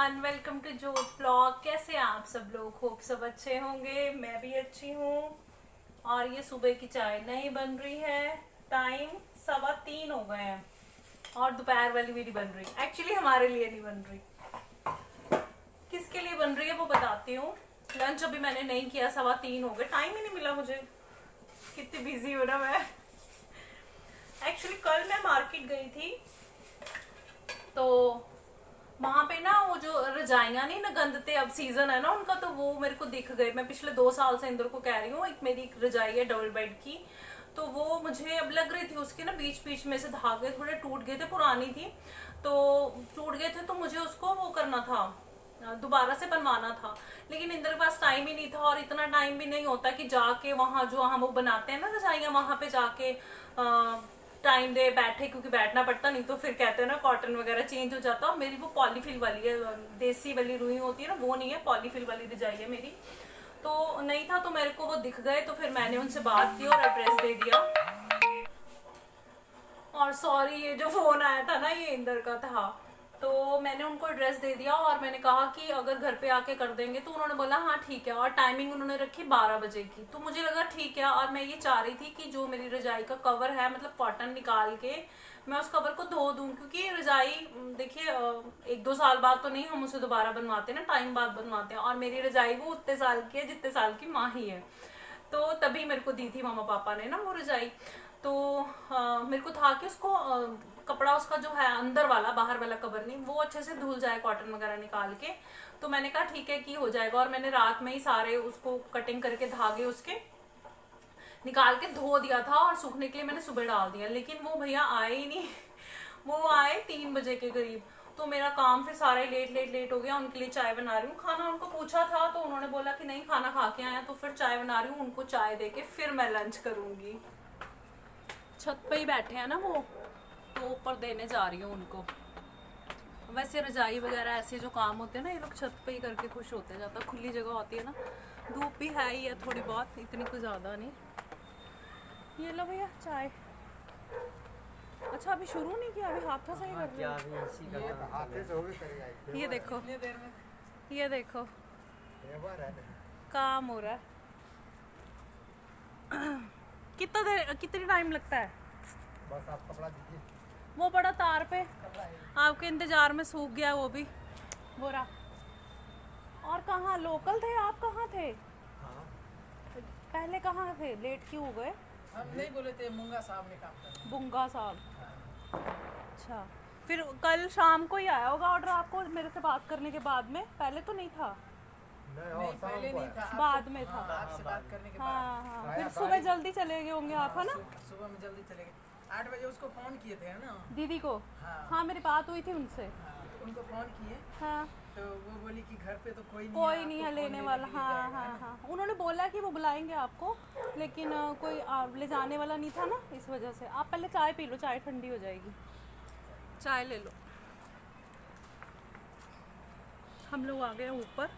Everyone, welcome to जोत blog. कैसे हैं आप सब लोग? होप सब अच्छे होंगे। मैं भी अच्छी हूँ। और ये सुबह की चाय नहीं बन रही है। टाइम 3:15 हो गए हैं और दोपहर वाली मेरी बन रही। एक्चुअली हमारे लिए नहीं बन रही, किसके लिए बन रही है वो बताती हूँ। लंच अभी मैंने नहीं किया, 3:15 हो गए, टाइम ही नहीं मिला मुझे। कितनी बिजी हो ना मैं। एक्चुअली कल मैं मार्केट गई थी तो वहां पे ना वो जो रजाइयां नहीं ना गंदते, अब सीजन है ना उनका, तो वो मेरे को दिख गए। मैं पिछले 2 साल से इंदर को कह रही हूँ, एक मेरी एक रजाई है डबल बेड की, तो वो मुझे अब लग रही थी उसके ना बीच बीच में से धागे थोड़े टूट गए थे, पुरानी थी तो टूट गए थे, तो मुझे उसको वो करना था, दोबारा से बनवाना था। लेकिन इंदर के पास टाइम ही नहीं था, और इतना टाइम भी नहीं होता कि जाके वहां जो हम वो बनाते हैं ना रजाइयां, वहां पे जाके टाइम दे बैठे, क्योंकि बैठना पड़ता, नहीं तो फिर कहते हैं ना कॉटन वगैरह चेंज हो जाता। और मेरी वो पॉलीफिल वाली है, देसी वाली रुई होती है ना, वो नहीं है, पॉलीफिल वाली रजाई है मेरी। तो नहीं था, तो मेरे को वो दिख गए, तो फिर मैंने उनसे बात की और एड्रेस दे दिया। और सॉरी, ये जो फोन आया था ना ये इंदर का था, तो मैंने उनको एड्रेस दे दिया और मैंने कहा कि अगर घर पे आके कर देंगे, तो उन्होंने बोला हाँ ठीक है। और टाइमिंग उन्होंने रखी 12 बजे की, तो मुझे लगा ठीक है। और मैं ये चाह रही थी कि जो मेरी रजाई का कवर है, मतलब कॉटन निकाल के मैं उस कवर को धो दूं, क्योंकि रजाई देखिए 1-2 साल बाद तो नहीं हम उसे दोबारा बनवाते ना, टाइम बाद बनवाते हैं। और मेरी रजाई वो उतने साल की है जितने साल की माँ ही है, तो तभी मेरे को दी थी मामा पापा ने ना वो रजाई। तो मेरे को था कि उसको कपड़ा उसका जो है अंदर वाला, बाहर वाला कवर नहीं, वो अच्छे से धुल जाए कॉटन वगैरह निकाल के। तो मैंने कहा ठीक है कि हो जाएगा। और मैंने रात में ही सारे उसको कटिंग करके धागे उसके निकाल के धो दिया था, और सूखने के लिए मैंने सुबह डाल दिया। लेकिन वो भैया आए ही नहीं। वो आए 3 बजे के करीब, तो मेरा काम फिर सारे लेट लेट लेट हो गया। उनके लिए चाय बना रही हूँ, खाना उनको पूछा था तो उन्होंने बोला कि नहीं खाना खा के आया, तो फिर चाय बना रही हूँ, उनको चाय दे के फिर मैं लंच करूंगी। छत पे ही बैठे हैं ना वो, तो ऊपर देने जा रही हूँ उनको। वैसे रजाई वगैरह ऐसे जो काम होते हैं ना, ये लोग छत पे ही करके खुश होते हैं, ज़्यादा खुली जगह होती है ना। धूप भी है ही है थोड़ी बहुत, इतनी कुछ ज़्यादा नहीं। ये लो भैया चाय। अच्छा अभी शुरू नहीं किया, अभी हाथों से ही कर रहे हो। ये देखो, ये देखो काम हो रहा है। कितना देर, कितनी टाइम लगता है? बस आप कपड़ा दीजिए। वो बड़ा तार पे आपके इंतजार में सूख गया वो भी, बोरा। और कहाँ लोकल थे आप? कहाँ थे हाँ। पहले? कहाँ थे? लेट क्यों हो गए? हम नहीं बोले थे, मुंगा साहब ने काम करना। बुंगा साहब। अच्छा, फिर कल शाम को ही आया होगा ऑर्डर आपको मेरे से बात करने के बाद में? पहले तो नहीं था? नहीं पहले नहीं था, बाद में था। आपसे बात करने के बाद। हाँ हाँ, फिर सुबह जल्दी चले गए होंगे आप, है ना? सुबह में जल्दी चले गए, 8 बजे उसको फोन किए थे ना दीदी को? हाँ। हाँ मेरी बात हुई थी उनसे। हाँ, तो उनको फोन किए हाँ, तो वो बोली कि घर पे तो कोई नहीं है लेने वाला। हाँ हाँ हाँ, उन्होंने बोला कि वो बुलाएंगे आपको, लेकिन कोई ले जाने वाला नहीं था ना, इस वजह से। आप पहले चाय पी लो, चाय ठंडी हो जाएगी। चाय ले लो। हम लोग आ गए ऊपर,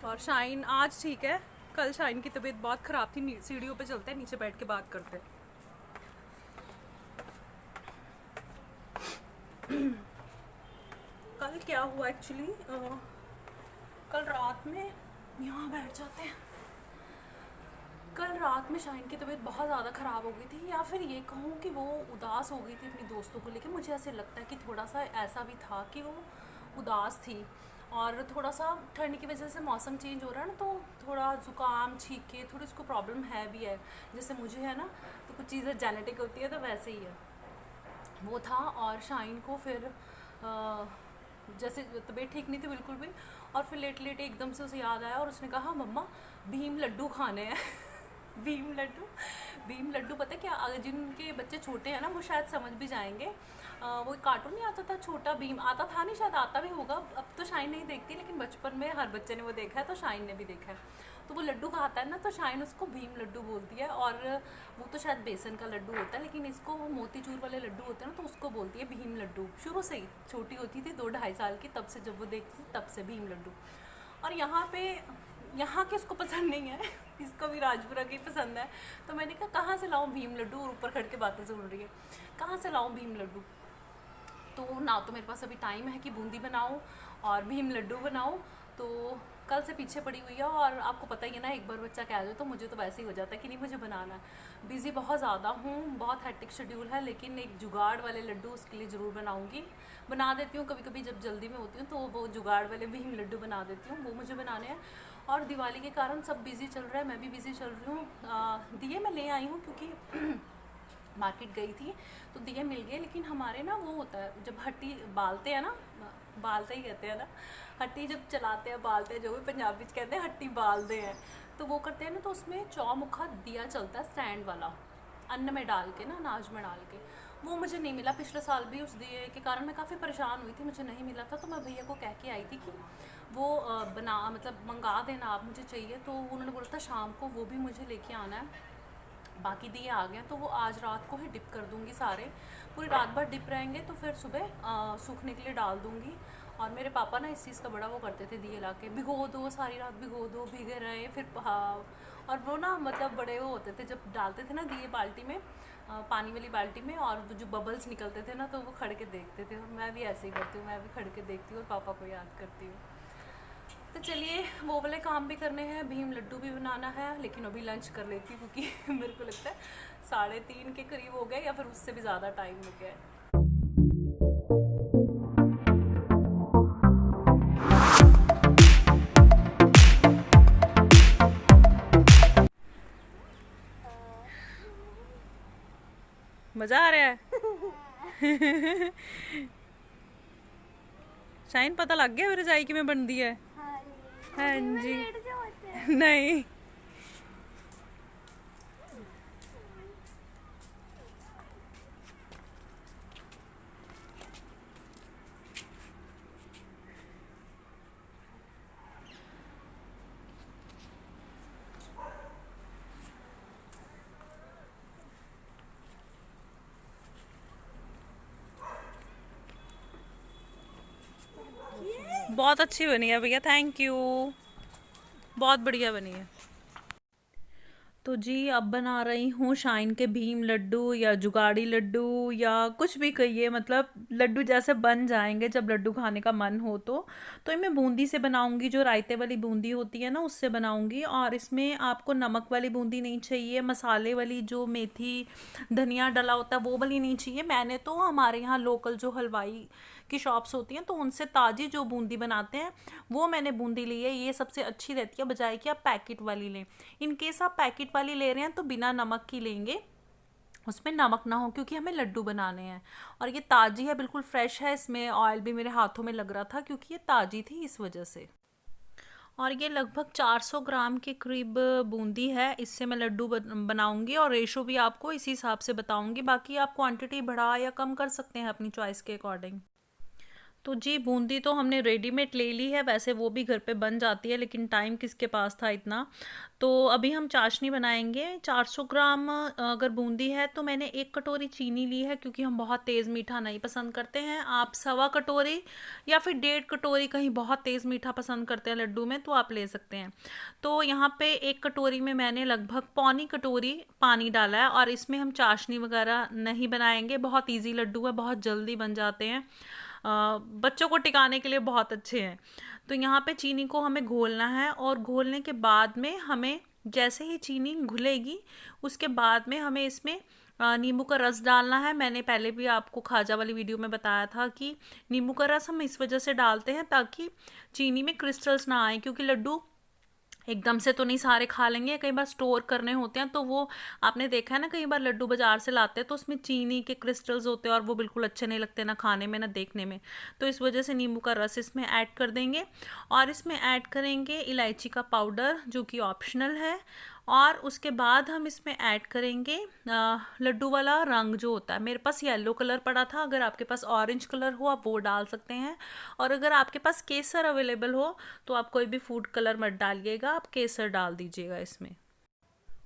और शाइन आज ठीक है, कल शाइन की तबीयत बहुत ख़राब थी। सीढ़ियों पे चलते हैं, नीचे बैठ के बात करते हैं। कल क्या हुआ एक्चुअली, कल रात में, यहाँ बैठ जाते हैं। कल रात में शाइन की तबीयत बहुत ज़्यादा ख़राब हो गई थी, या फिर ये कहूँ कि वो उदास हो गई थी अपनी दोस्तों को लेकर। मुझे ऐसे लगता है कि थोड़ा सा ऐसा भी था कि वो उदास थी, और थोड़ा सा ठंड की वजह से मौसम चेंज हो रहा है ना, तो थोड़ा ज़ुकाम छींके थोड़ी उसको प्रॉब्लम है भी है, जैसे मुझे है ना। तो कुछ चीज़ें जेनेटिक होती है, तो वैसे ही है वो था। और शाइन को फिर जैसे तबीयत ठीक नहीं थी बिल्कुल भी, और फिर लेट लेट एकदम से उसे याद आया और उसने कहा मम्मा भीम लड्डू खाने हैं। भीम लड्डू, भीम लड्डू पता है क्या? अगर जिनके बच्चे छोटे हैं ना, वो शायद समझ भी जाएंगे। वो कार्टून नहीं आता था छोटा भीम, आता था नहीं, शायद आता भी होगा, अब तो शाइन नहीं देखती, लेकिन बचपन में हर बच्चे ने वो देखा है, तो शाइन ने भी देखा है। तो वो लड्डू खाता है ना, तो शाइन उसको भीम लड्डू बोलती है। और वो तो शायद बेसन का लड्डू होता है, लेकिन इसको वो मोतीचूर वाले लड्डू होते हैं ना, तो उसको बोलती है भीम लड्डू। शुरू से ही छोटी होती थी 2-2.5 साल की, तब से जब वो देखती थी तब से भीम लड्डू। और यहाँ पे, यहाँ के उसको पसंद नहीं है, इसको भी राजपुरा की पसंद है। तो मैंने कहा कहाँ से लाऊं भीम लड्डू, और ऊपर खड़ के बातें सुन रही है, कहाँ से लाऊं भीम लड्डू। तो ना तो मेरे पास अभी टाइम है कि बूंदी बनाऊँ और भीम लड्डू बनाऊँ, तो कल से पीछे पड़ी हुई है। और आपको पता ही है ना, एक बार बच्चा कह दे तो मुझे तो वैसे ही हो जाता है कि नहीं मुझे बनाना है। बिज़ी बहुत ज़्यादा हूँ, बहुत हैक्टिक शेड्यूल है, लेकिन एक जुगाड़ वाले लड्डू उसके लिए ज़रूर बनाऊँगी। बना देती हूँ कभी कभी जब जल्दी में होती हूँ, तो वो जुगाड़ वाले भीम लड्डू बना देती हूँ, वो मुझे बनाने हैं। और दिवाली के कारण सब बिज़ी चल रहा है, मैं भी बिज़ी चल रही हूँ। दिए मैं ले आई हूँ क्योंकि मार्केट गई थी तो दिए मिल गए, लेकिन हमारे ना वो होता है जब हट्टी बालते हैं ना, बालते ही कहते हैं ना, हट्टी जब चलाते हैं बालते हैं, जो भी पंजाबी में कहते हैं हट्टी बालते हैं, तो वो करते हैं ना, तो उसमें चौमुखा दिया चलता है स्टैंड वाला, अन्न में डाल के ना, अनाज में डाल के। वो मुझे नहीं मिला, पिछले साल भी उस दिए के कारण मैं काफ़ी परेशान हुई थी, मुझे नहीं मिला था। तो मैं भैया को कह के आई थी कि वो बना मतलब मंगा देना आप, मुझे चाहिए। तो उन्होंने बोला था शाम को वो भी मुझे लेके आना है। बाकी दिए आ गए तो वो आज रात को ही डिप कर दूंगी सारे, पूरी रात भर डिप रहेंगे, तो फिर सुबह सूखने के लिए डाल दूंगी। और मेरे पापा ना इस चीज़ का बड़ा वो करते थे, दिए ला के भिगो दो, सारी रात भिगो दो, भीगे रहे फिर और वो ना मतलब बड़े वो होते थे जब डालते थे ना दिए बाल्टी में, पानी वाली बाल्टी में, और वो जो बबल्स निकलते थे ना, तो वो खड़ के देखते थे। और मैं भी ऐसे ही करती हूँ, मैं भी खड़ के देखती हूँ और पापा को याद करती हूँ। तो चलिए वो वाले काम भी करने हैं, भीम लड्डू भी बनाना है, लेकिन अभी लंच कर लेती हूँ क्योंकि मेरे को लगता है 3:30 के करीब हो गए या फिर उससे भी ज़्यादा टाइम हो गया है। मज़ा आ रहा है। शाइन पता लग गया रजाई किमें बनती है? हाँ जी। नहीं बहुत अच्छी बनी है भैया, थैंक यू, बहुत बढ़िया बनी है। तो जी अब बना रही हूँ शाइन के भीम लड्डू या जुगाड़ी लड्डू या कुछ भी कहिए, मतलब लड्डू जैसे बन जाएंगे जब लड्डू खाने का मन हो। तो इनमें बूंदी से बनाऊंगी, जो रायते वाली बूंदी होती है ना उससे बनाऊंगी। और इसमें आपको नमक वाली बूंदी नहीं चाहिए, मसाले वाली जो मेथी धनिया डला होता है वो वाली नहीं चाहिए। मैंने तो हमारे यहाँ लोकल जो हलवाई की शॉप्स होती हैं तो उनसे ताज़ी जो बूंदी बनाते हैं वो मैंने बूंदी ली है, ये सबसे अच्छी रहती है, बजाय कि आप पैकेट वाली लें। इन केस आप पैकेट वाली ले रहे हैं तो बिना नमक की लेंगे, उसमें नमक ना हो, क्योंकि हमें लड्डू बनाने हैं। और ये ताज़ी है, बिल्कुल फ्रेश है, इसमें ऑयल भी मेरे हाथों में लग रहा था क्योंकि ये ताज़ी थी इस वजह से। और ये लगभग 400 ग्राम के करीब बूंदी है, इससे मैं लड्डू बनाऊंगी। और रेशो भी आपको इसी हिसाब से बताऊंगी, बाकी आप क्वांटिटी बढ़ा या कम कर सकते हैं अपनी चॉइस के अकॉर्डिंग। तो जी बूंदी तो हमने रेडीमेड ले ली है, वैसे वो भी घर पे बन जाती है, लेकिन टाइम किसके पास था इतना। तो अभी हम चाशनी बनाएंगे। 400 ग्राम अगर बूंदी है तो मैंने 1 कटोरी चीनी ली है, क्योंकि हम बहुत तेज़ मीठा नहीं पसंद करते हैं। आप 1.25 कटोरी या फिर 1.5 कटोरी, कहीं बहुत तेज़ मीठा पसंद करते हैं लड्डू में तो आप ले सकते हैं। तो यहाँ पे 1 कटोरी में मैंने लगभग 1.25 कटोरी पानी डाला है। और इसमें हम चाशनी वगैरह नहीं बनाएंगे, बहुत ईजी लड्डू है, बहुत जल्दी बन जाते हैं, बच्चों को टिकाने के लिए बहुत अच्छे हैं। तो यहाँ पे चीनी को हमें घोलना है, और घोलने के बाद में हमें जैसे ही चीनी घुलेगी उसके बाद में हमें इसमें नींबू का रस डालना है। मैंने पहले भी आपको खाजा वाली वीडियो में बताया था कि नींबू का रस हम इस वजह से डालते हैं ताकि चीनी में क्रिस्टल्स ना आए, क्योंकि लड्डू एकदम से तो नहीं सारे खा लेंगे, कई बार स्टोर करने होते हैं, तो वो आपने देखा है ना, कई बार लड्डू बाजार से लाते हैं तो उसमें चीनी के क्रिस्टल्स होते हैं और वो बिल्कुल अच्छे नहीं लगते ना खाने में ना देखने में। तो इस वजह से नींबू का रस इसमें ऐड कर देंगे। और इसमें ऐड करेंगे इलायची का पाउडर, जो कि ऑप्शनल है। और उसके बाद हम इसमें ऐड करेंगे लड्डू वाला रंग जो होता है। मेरे पास येलो कलर पड़ा था, अगर आपके पास ऑरेंज कलर हो आप वो डाल सकते हैं। और अगर आपके पास केसर अवेलेबल हो तो आप कोई भी फूड कलर मत डालिएगा, आप केसर डाल दीजिएगा इसमें।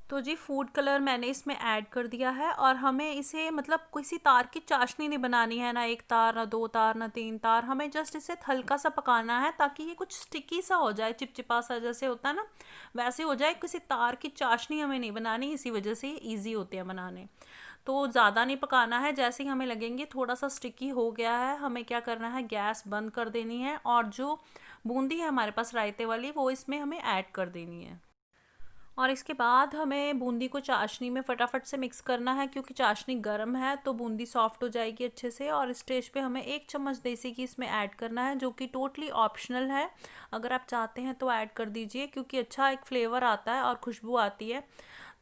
तो जी फूड कलर मैंने इसमें ऐड कर दिया है। और हमें इसे मतलब किसी तार की चाशनी नहीं बनानी है, ना 1 तार, ना 2 तार, ना 3 तार। हमें जस्ट इसे हल्का सा पकाना है ताकि ये कुछ स्टिकी सा हो जाए, चिपचिपा सा जैसे होता है ना वैसे हो जाए। किसी तार की चाशनी हमें नहीं बनानी, इसी वजह से ये ईजी होते हैं बनाने। तो ज़्यादा नहीं पकाना है। जैसे ही हमें लगेंगे थोड़ा सा स्टिकी हो गया है, हमें क्या करना है, गैस बंद कर देनी है और जो बूंदी है हमारे पास रायते वाली वो इसमें हमें ऐड कर देनी है। और इसके बाद हमें बूंदी को चाशनी में फटाफट से मिक्स करना है, क्योंकि चाशनी गर्म है तो बूंदी सॉफ्ट हो जाएगी अच्छे से। और स्टेज पे हमें 1 चम्मच देसी घी इसमें ऐड करना है, जो कि टोटली ऑप्शनल है। अगर आप चाहते हैं तो ऐड कर दीजिए, क्योंकि अच्छा एक फ्लेवर आता है और खुशबू आती है।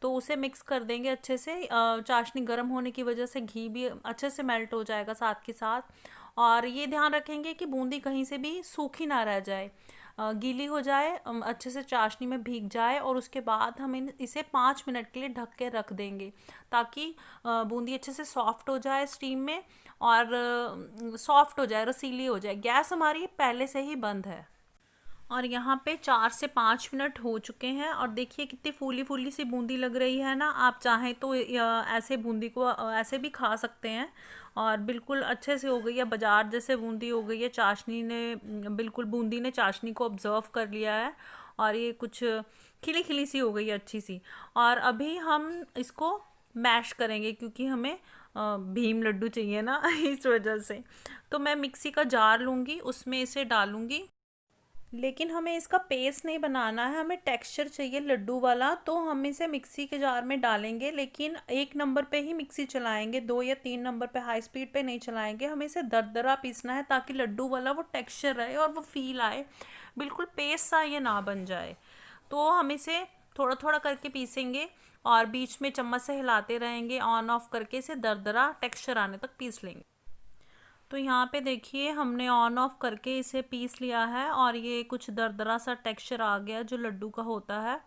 तो उसे मिक्स कर देंगे अच्छे से। चाशनी गर्म होने की वजह से घी भी अच्छे से मेल्ट हो जाएगा साथ के साथ। और ये ध्यान रखेंगे कि बूंदी कहीं से भी सूखी ना रह जाए, गीली हो जाए, अच्छे से चाशनी में भीग जाए। और उसके बाद हम इसे 5 मिनट के लिए ढक के रख देंगे, ताकि बूंदी अच्छे से सॉफ्ट हो जाए स्टीम में और सॉफ्ट हो जाए, रसीली हो जाए। गैस हमारी पहले से ही बंद है। और यहाँ पे 4 से 5 मिनट हो चुके हैं और देखिए कितनी फूली फूली सी बूंदी लग रही है ना। आप चाहें तो ऐसे बूंदी को ऐसे भी खा सकते हैं। और बिल्कुल अच्छे से हो गई है, बाजार जैसे बूंदी हो गई है। चाशनी ने बिल्कुल, बूंदी ने चाशनी को ऑब्जर्व कर लिया है और ये कुछ खिली खिली सी हो गई है, अच्छी सी। और अभी हम इसको मैश करेंगे, क्योंकि हमें भीम लड्डू चाहिए ना इस वजह से। तो मैं मिक्सी का जार लूँगी, उसमें इसे डालूँगी। लेकिन हमें इसका पेस्ट नहीं बनाना है, हमें टेक्सचर चाहिए लड्डू वाला। तो हम इसे मिक्सी के जार में डालेंगे, लेकिन 1 नंबर पे ही मिक्सी चलाएंगे, 2 या 3 नंबर पे हाई स्पीड पे नहीं चलाएंगे। हमें इसे दरदरा पीसना है, ताकि लड्डू वाला वो टेक्सचर रहे और वो फील आए, बिल्कुल पेस्ट सा ये ना बन जाए। तो हम इसे थोड़ा थोड़ा करके पीसेंगे और बीच में चम्मच से हिलाते रहेंगे, ऑन ऑफ करके इसे दरदरा टेक्सचर आने तक पीस लेंगे। तो यहाँ पे देखिए हमने ऑन ऑफ करके इसे पीस लिया है और ये कुछ दरदरा सा टेक्सचर आ गया जो लड्डू का होता है।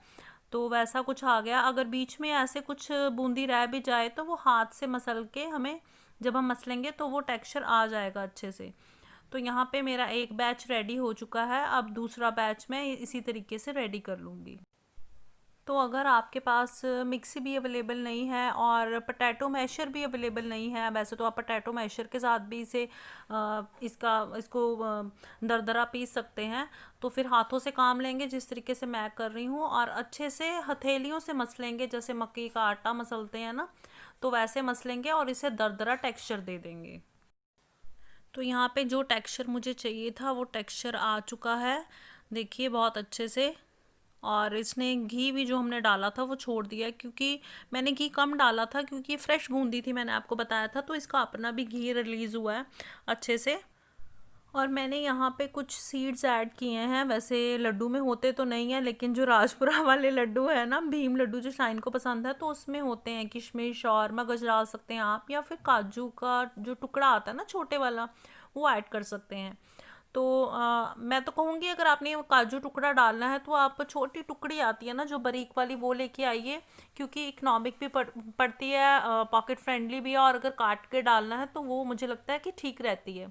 तो वैसा कुछ आ गया। अगर बीच में ऐसे कुछ बूंदी रह भी जाए तो वो हाथ से मसल के हमें, जब हम मसलेंगे तो वो टेक्सचर आ जाएगा अच्छे से। तो यहाँ पे मेरा एक बैच रेडी हो चुका है। अब दूसरा बैच मैं इसी तरीके से रेडी कर लूँगी। तो अगर आपके पास मिक्सी भी अवेलेबल नहीं है और पोटैटो मैशर भी अवेलेबल नहीं है, वैसे तो आप पोटैटो मैशर के साथ भी इसको दरदरा पीस सकते हैं। तो फिर हाथों से काम लेंगे, जिस तरीके से मैं कर रही हूँ, और अच्छे से हथेलियों से मसलेंगे, जैसे मक्की का आटा मसलते हैं ना, तो वैसे मसलेंगे और इसे दरदरा टेक्सचर दे देंगे। तो यहाँ पे जो टेक्सचर मुझे चाहिए था वो टेक्सचर आ चुका है, देखिए बहुत अच्छे से। और इसने घी भी जो हमने डाला था वो छोड़ दिया, क्योंकि मैंने घी कम डाला था, क्योंकि फ्रेश बूंदी थी, मैंने आपको बताया था। तो इसका अपना भी घी रिलीज़ हुआ है अच्छे से। और मैंने यहाँ पे कुछ सीड्स ऐड किए हैं, वैसे लड्डू में होते तो नहीं है, लेकिन जो राजपुरा वाले लड्डू है ना, भीम लड्डू, जो शाइन को पसंद है, तो उसमें होते हैं किशमिश और मगज डाल सकते हैं आप, या फिर काजू का जो टुकड़ा आता है ना छोटे वाला, वो ऐड कर सकते हैं। तो मैं तो कहूँगी अगर आपने काजू टुकड़ा डालना है तो आप छोटी टुकड़ी आती है ना जो बारीक वाली, वो लेके आइए, क्योंकि इकोनॉमिक भी पड़ती है, पॉकेट फ्रेंडली भी है। और अगर काट के डालना है तो वो मुझे लगता है कि ठीक रहती है।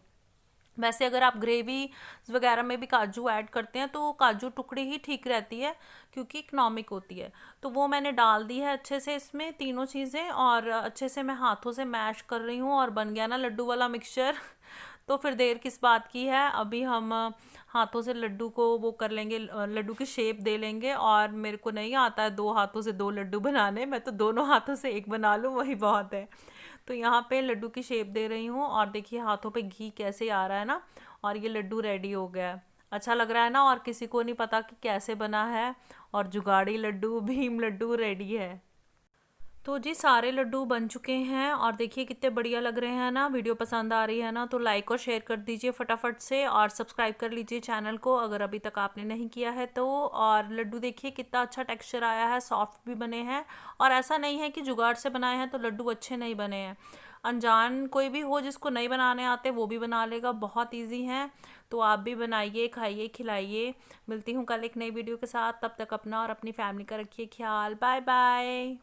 वैसे अगर आप ग्रेवी वगैरह में भी काजू ऐड करते हैं तो काजू टुकड़ी ही ठीक रहती है, क्योंकि इकोनॉमिक होती है। तो वो मैंने डाल दी है अच्छे से इसमें तीनों चीज़ें, और अच्छे से मैं हाथों से मैश कर रही हूँ और बन गया ना लड्डू वाला मिक्सचर। तो फिर देर किस बात की है, अभी हम हाथों से लड्डू को वो कर लेंगे, लड्डू की शेप दे लेंगे। और मेरे को नहीं आता है 2 हाथों से 2 लड्डू बनाने, मैं तो दोनों हाथों से एक बना लूँ वही बहुत है। तो यहाँ पे लड्डू की शेप दे रही हूँ और देखिए हाथों पे घी कैसे आ रहा है ना, और ये लड्डू रेडी हो गया है। अच्छा लग रहा है ना, और किसी को नहीं पता कि कैसे बना है। और जुगाड़ी लड्डू, भीम लड्डू रेडी है। तो जी सारे लड्डू बन चुके हैं और देखिए कितने बढ़िया लग रहे हैं ना। वीडियो पसंद आ रही है ना तो लाइक और शेयर कर दीजिए फटाफट से, और सब्सक्राइब कर लीजिए चैनल को अगर अभी तक आपने नहीं किया है तो। और लड्डू देखिए कितना अच्छा टेक्सचर आया है, सॉफ्ट भी बने हैं। और ऐसा नहीं है कि जुगाड़ से बनाए हैं तो लड्डू अच्छे नहीं बने हैं। अनजान कोई भी हो जिसको नहीं बनाने आते वो भी बना लेगा, बहुत ईजी हैं। तो आप भी बनाइए, खाइए, खिलाइए। मिलती हूँ कल एक नई वीडियो के साथ, तब तक अपना और अपनी फैमिली का रखिए ख्याल। Bye bye.